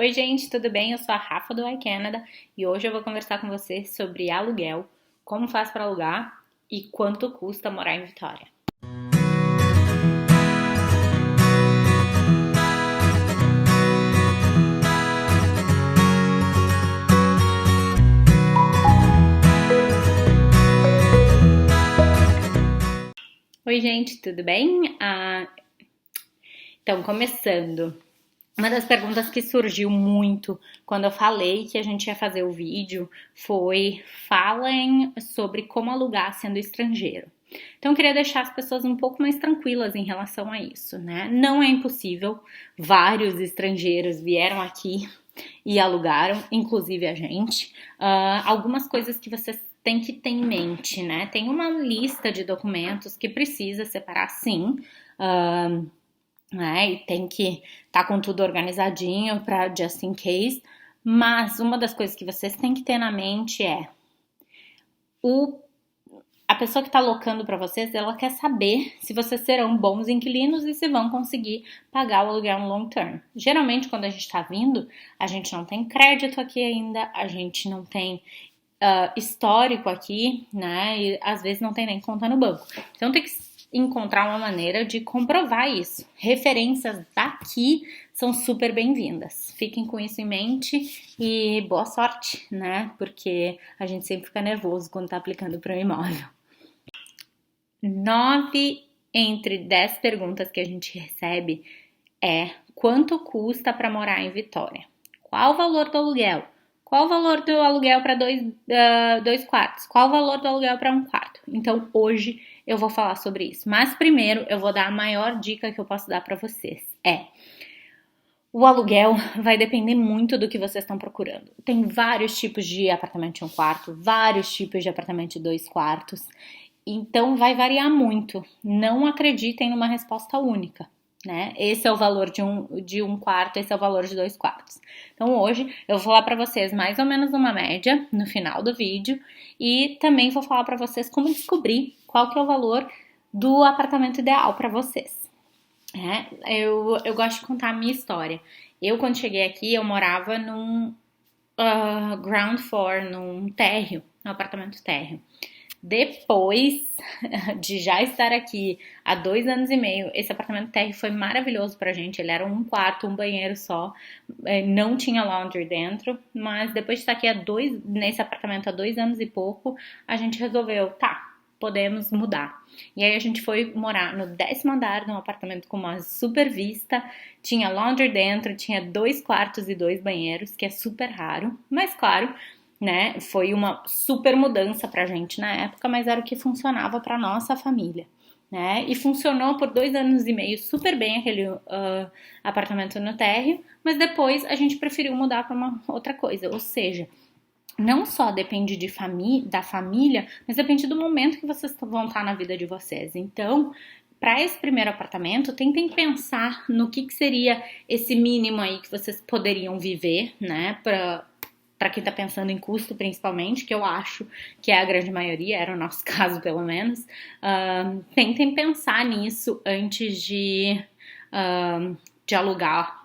Oi, gente, tudo bem? Eu sou a Rafa do iCanada e hoje eu vou conversar com você sobre aluguel, como faz para alugar e quanto custa morar em Vitória. Oi, gente, tudo bem? Então, começando. Uma das perguntas que surgiu muito quando eu falei que a gente ia fazer o vídeo foi: falem sobre como alugar sendo estrangeiro. Então, eu queria deixar as pessoas um pouco mais tranquilas em relação a isso, né? Não é impossível, vários estrangeiros vieram aqui e alugaram, inclusive a gente. Algumas coisas que vocês têm que ter em mente, né? Tem uma lista de documentos que precisa separar, sim. Né? E tem que estar com tudo organizadinho para just in case. Mas uma das coisas que vocês têm que ter na mente é a pessoa que está alocando para vocês, ela quer saber se vocês serão bons inquilinos e se vão conseguir pagar o aluguel no long term. Geralmente, quando a gente está vindo, a gente não tem crédito aqui ainda, a gente não tem histórico aqui, né? E às vezes não tem nem conta no banco. Então tem que encontrar uma maneira de comprovar isso. Referências daqui são super bem-vindas. Fiquem com isso em mente e boa sorte, né? Porque a gente sempre fica nervoso quando tá aplicando para um imóvel. 9 entre 10 perguntas que a gente recebe é: quanto custa para morar em Vitória? Qual o valor do aluguel? Qual o valor do aluguel para dois quartos? Qual o valor do aluguel para um quarto? Então, hoje eu vou falar sobre isso. Mas primeiro, eu vou dar a maior dica que eu posso dar para vocês. O aluguel vai depender muito do que vocês estão procurando. Tem vários tipos de apartamento de um quarto, vários tipos de apartamento de 2 quartos. Então, vai variar muito. Não acreditem numa resposta única. Né? Esse é o valor de um quarto, esse é o valor de 2 quartos. Então hoje eu vou falar para vocês mais ou menos uma média no final do vídeo e também vou falar para vocês como descobrir qual que é o valor do apartamento ideal para vocês. Eu gosto de contar a minha história. Eu, quando cheguei aqui, eu morava num ground floor, num térreo, num apartamento térreo. Depois de já estar aqui há 2 anos e meio, esse apartamento térreo foi maravilhoso pra gente. Ele era um quarto, um banheiro só, não tinha laundry dentro, mas depois de estar aqui nesse apartamento há 2 anos e pouco, a gente resolveu, podemos mudar. E aí a gente foi morar no 10º andar, num apartamento com uma super vista, tinha laundry dentro, tinha 2 quartos e 2 banheiros, que é super raro, mas claro, né, foi uma super mudança pra gente na época, mas era o que funcionava pra nossa família, né, e funcionou por 2 anos e meio super bem aquele apartamento no térreo, mas depois a gente preferiu mudar pra uma outra coisa, ou seja, não só depende da família, mas depende do momento que vocês vão estar na vida de vocês. Então, para esse primeiro apartamento, tentem pensar no que seria esse mínimo aí que vocês poderiam viver, né, para quem tá pensando em custo principalmente, que eu acho que é a grande maioria, era o nosso caso pelo menos. Tentem pensar nisso antes de alugar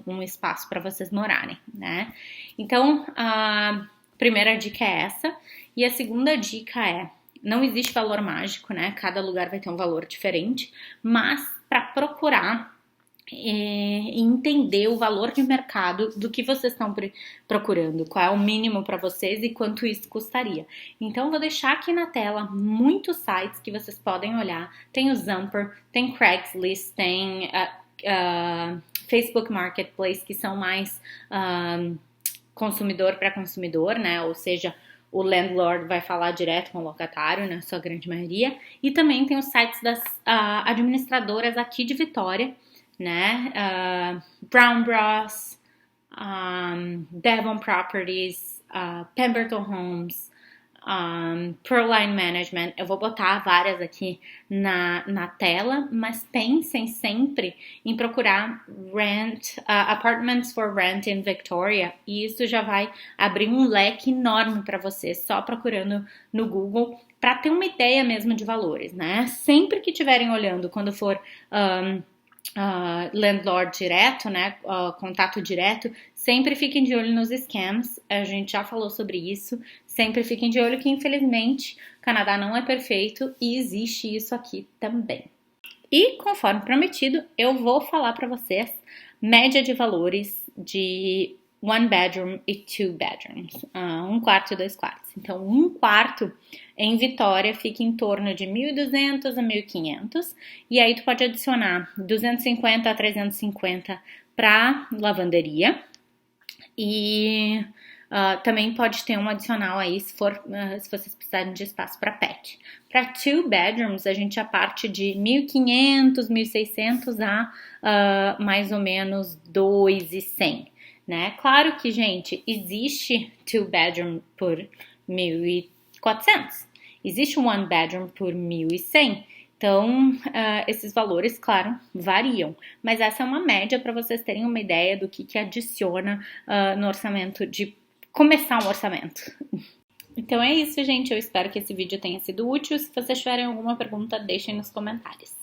um espaço para vocês morarem, né? Então, a primeira dica é essa, e a segunda dica é: não existe valor mágico, né? Cada lugar vai ter um valor diferente, mas para procurar entender o valor de mercado do que vocês estão procurando, qual é o mínimo para vocês e quanto isso custaria. Então, vou deixar aqui na tela muitos sites que vocês podem olhar. Tem o Zumper, tem Craigslist, tem Facebook Marketplace, que são mais consumidor para consumidor, né? Ou seja, o landlord vai falar direto com o locatário, na sua grande maioria. E também tem os sites das administradoras aqui de Vitória, né? Brown Bros, Devon Properties, Pemberton Homes, Proline Management. Eu vou botar várias aqui na tela, mas pensem sempre em procurar apartments for rent in Victoria, e isso já vai abrir um leque enorme para você, só procurando no Google, para ter uma ideia mesmo de valores, né? Sempre que estiverem olhando, quando for landlord direto, né, contato direto, sempre fiquem de olho nos scams, a gente já falou sobre isso, sempre fiquem de olho que infelizmente o Canadá não é perfeito e existe isso aqui também. E conforme prometido, eu vou falar para vocês média de valores de one bedroom e two bedrooms, um quarto e dois quartos. Então, um quarto em Vitória fica em torno de 1.200 a 1.500 e aí tu pode adicionar 250 a 350 para lavanderia e também pode ter um adicional aí se vocês precisarem de espaço para pet. Para two bedrooms, a gente já parte de 1.500, 1.600 a mais ou menos 2.100, né? Claro que, gente, existe two bedroom por 1.400, existe um one bedroom por 1.100. Então, esses valores, claro, variam, mas essa é uma média para vocês terem uma ideia do que adiciona no orçamento, de começar um orçamento. Então é isso, gente. Eu espero que esse vídeo tenha sido útil. Se vocês tiverem alguma pergunta, deixem nos comentários.